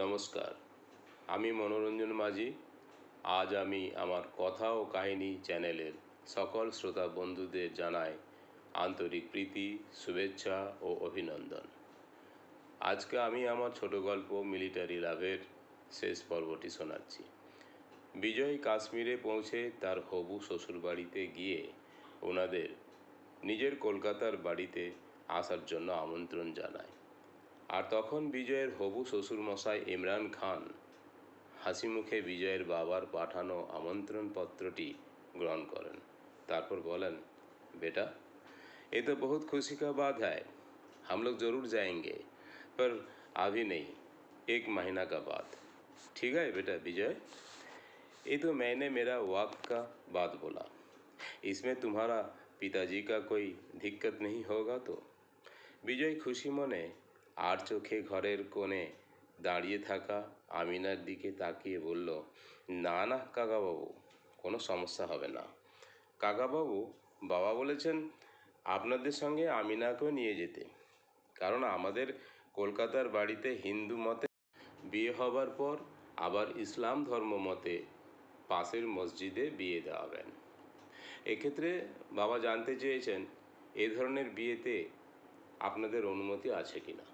নমস্কার, আমি মনোরঞ্জন মাঝি। আজ আমি আমার কথা ও কাহিনী চ্যানেলের সকল শ্রোতা বন্ধুদের জানাই আন্তরিক প্রীতি, শুভেচ্ছা ও অভিনন্দন। আজকে আমি আমার ছোট গল্প মিলিটারি লাভের শেষ পর্বটি শোনাচ্ছি। বিজয় কাশ্মীরে পৌঁছে তার হবু শ্বশুরবাড়িতে গিয়ে ওনাদের নিজের কলকাতার বাড়িতে আসার জন্য আমন্ত্রণ জানায়। আর তখন বিজয়ের হবু শ্বশুরমশাই ইমরান খান হাসি মুখে বিজয়ের বাবার পাঠানো আমন্ত্রণপত্রটি গ্রহণ করেন। তারপর বলেন, बेटा, ये तो बहुत खुशी का बात है, हम लोग ज़रूर जाएंगे, पर अभी नहीं, 1 महीना का बाद। ठीक है बेटा विजय, ये तो मैंने मेरा वक्त का बात बोला, इसमें तुम्हारा पिताजी का कोई दिक्कत नहीं होगा तो? বিজয় খুশি মনে আর চোখে ঘরের কোণে দাঁড়িয়ে থাকা আমিনার দিকে তাকিয়ে বলল, না না কাকাবাবু, কোনো সমস্যা হবে না। কাকাবাবু, বাবা বলেছেন আপনাদের সঙ্গে আমিনাকেও নিয়ে যেতে, কারণ আমাদের কলকাতার বাড়িতে হিন্দু মতে বিয়ে হবার পর আবার ইসলাম ধর্ম মতে পাশের মসজিদে বিয়ে দেওয়াবেন। এক্ষেত্রে বাবা জানতে চেয়েছেন এ ধরনের বিয়েতে আপনাদের অনুমতি আছে কি না।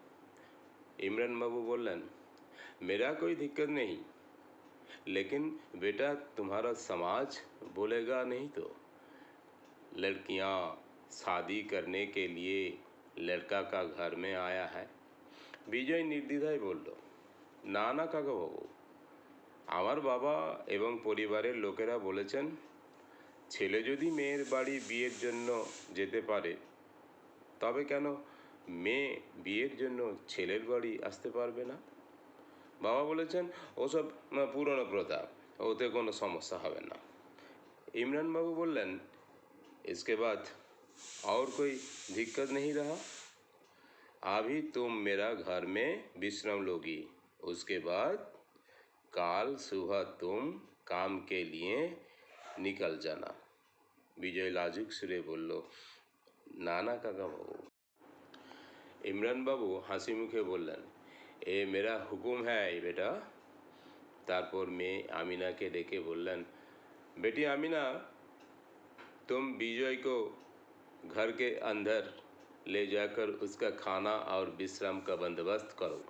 इमरान बाबू बोलन, मेरा कोई दिक्कत नहीं, लेकिन बेटा तुम्हारा समाज बोलेगा नहीं तो? लड़कियां शादी करने के लिए लड़का का घर में आया है। বিজয় নির্দ্বিধায় বলল, না না কাকাবাবু, আমার বাবা এবং পরিবারের লোকেরা বলেছেন ছেলে যদি মেয়ের বাড়ি বিয়ের জন্য যেতে পারে, তবে কেন মেয়ে বিয়ের জন্য ছেলের বাড়ি আসতে পারবে না? বাবা বলেছেন ওসব পুরনো প্রথা, ওতে কোনো সমস্যা হবে না। इमरान बाबू बोलन, इसके बाद और कोई दिक्कत नहीं रहा? अभी तुम मेरा घर में विश्राम लोगी, उसके बाद कल सुबह तुम काम के लिए निकल जाना। विजय लाजुक सुरे बोल, ना ना काका बाबू। इमरान बाबू হাসি মুখে বললেন, এ মেরা হুকুম হ্যায় বেটা। তারপর মেয়ে আমিনাকে ডেকে বললেন, बेटी आमीना, तुम विजय को घर के अंदर ले जाकर उसका खाना और विश्राम का बंदोबस्त करो।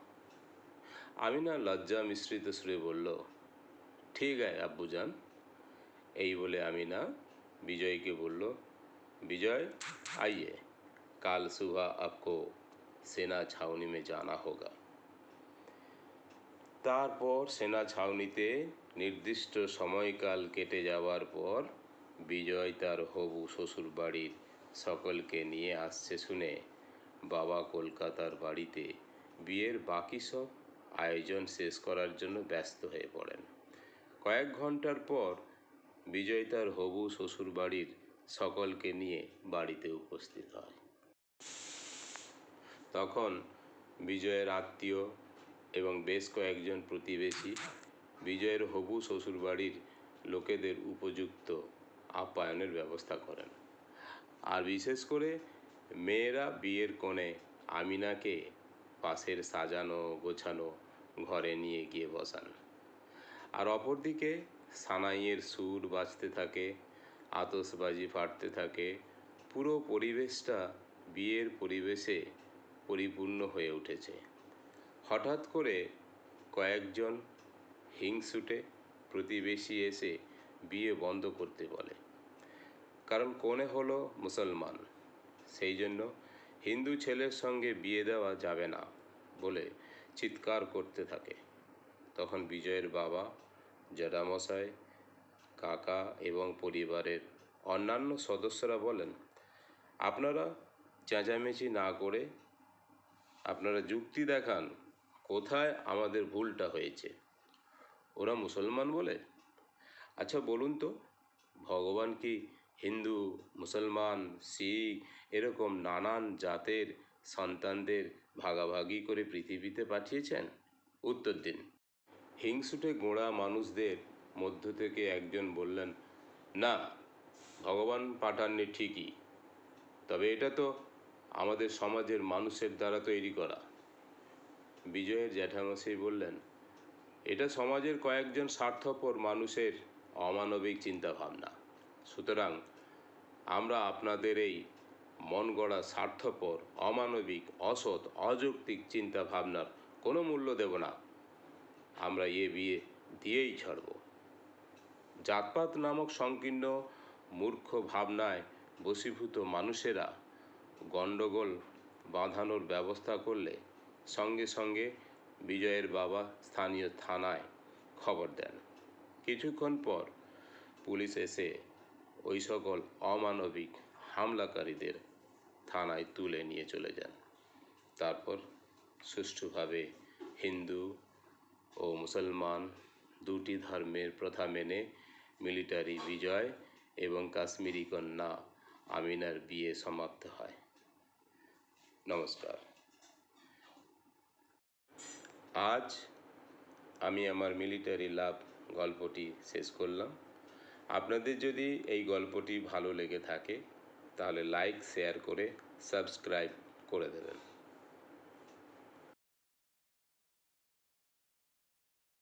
आमीना लज्जा मिश्रित सुरे बोल, ठीक है अब्बू जान। এই বলে আমিনা বিজয়কে বলল, विजय आइए, कल सुबह आपको সেনা ছাউনি মে জানা হোগা। তারপর সেনা ছাউনিতে নির্দিষ্ট সময়কাল কেটে যাওয়ার পর বিজয় তার হবু শ্বশুর বাড়ির সকলকে নিয়ে আসছে শুনে বাবা কলকাতার বাড়িতে বিয়ের বাকি সব আয়োজন শেষ করার জন্য ব্যস্ত হয়ে পড়েন। কয়েক ঘন্টার পর বিজয় তার হবু শ্বশুর বাড়ির সকলকে নিয়ে বাড়িতে উপস্থিত হয়। তখন বিজয়ের আত্মীয় এবং বেশ কয়েকজন প্রতিবেশী বিজয়ের হবু শ্বশুরবাড়ির লোকেদের উপযুক্ত আপ্যায়নের ব্যবস্থা করেন। আর বিশেষ করে মেয়েরা বিয়ের কোণে আমিনাকে পাশের সাজানো গোছানো ঘরে নিয়ে গিয়ে বসান। আর অপরদিকে সানাইয়ের সুর বাজতে থাকে, আতশবাজি ফাটতে থাকে, পুরো পরিবেশটা বিয়ের পরিবেশে পরিপূর্ণ হয়ে উঠেছে। হঠাৎ করে কয়েকজন হিংসুটে প্রতিবেশী এসে বিয়ে বন্ধ করতে বলে, কারণ কনে হলো মুসলমান, সেই জন্য হিন্দু ছেলের সঙ্গে বিয়ে দেওয়া যাবে না বলে চিৎকার করতে থাকে। তখন বিজয়ের বাবা, জ্যাঠামশাই, কাকা এবং পরিবারের অন্যান্য সদস্যরা বলেন, আপনারা চেঁচামেচি না করে আপনারা যুক্তি দেখান কোথায় আমাদের ভুলটা হয়েছে। ওরা মুসলমান বলে? আচ্ছা বলুন তো, ভগবান কি হিন্দু, মুসলমান, শিখ এরকম নানান জাতের সন্তানদের ভাগাভাগি করে পৃথিবীতে পাঠিয়েছেন? উত্তর দিন। হিংসুটে গোঁড়া মানুষদের মধ্য থেকে একজন বললেন, না, ভগবান পাঠাননি ঠিকই, তবে এটা তো আমাদের সমাজের মানুষের দ্বারা তৈরি করা। বিজয়ের জ্যাঠামশাই বললেন, এটা সমাজের কয়েকজন স্বার্থপর মানুষের অমানবিক চিন্তাভাবনা। সুতরাং আমরা আপনাদের এই মন গড়া স্বার্থপর, অমানবিক, অসৎ, অযৌক্তিক চিন্তাভাবনার কোনো মূল্য দেব না। আমরা বিয়ে দিয়েই ছাড়ব। জাতপাত নামক সংকীর্ণ মূর্খ ভাবনায় বশীভূত মানুষেরা গণ্ডগোল বাঁধানোর ব্যবস্থা করলে সঙ্গে সঙ্গে বিজয়ের বাবা স্থানীয় থানায় খবর দেন। কিছুক্ষণ পর পুলিশ এসে ওই সকল অমানবিক হামলাকারীদের থানায় তুলে নিয়ে চলে যান। তারপর সুষ্ঠুভাবে হিন্দু ও মুসলমান দুটি ধর্মের প্রথা মেনে মিলিটারি বিজয় এবং কাশ্মীরি কন্যা আমিনার বিয়ে সমাপ্ত হয়। নমস্কার। আজ আমি আমার মিলিটারি লাভ গল্পটি শেষ করলাম। আপনাদের যদি এই গল্পটি ভালো লেগে থাকে তাহলে লাইক, শেয়ার করে সাবস্ক্রাইব করে দেবেন।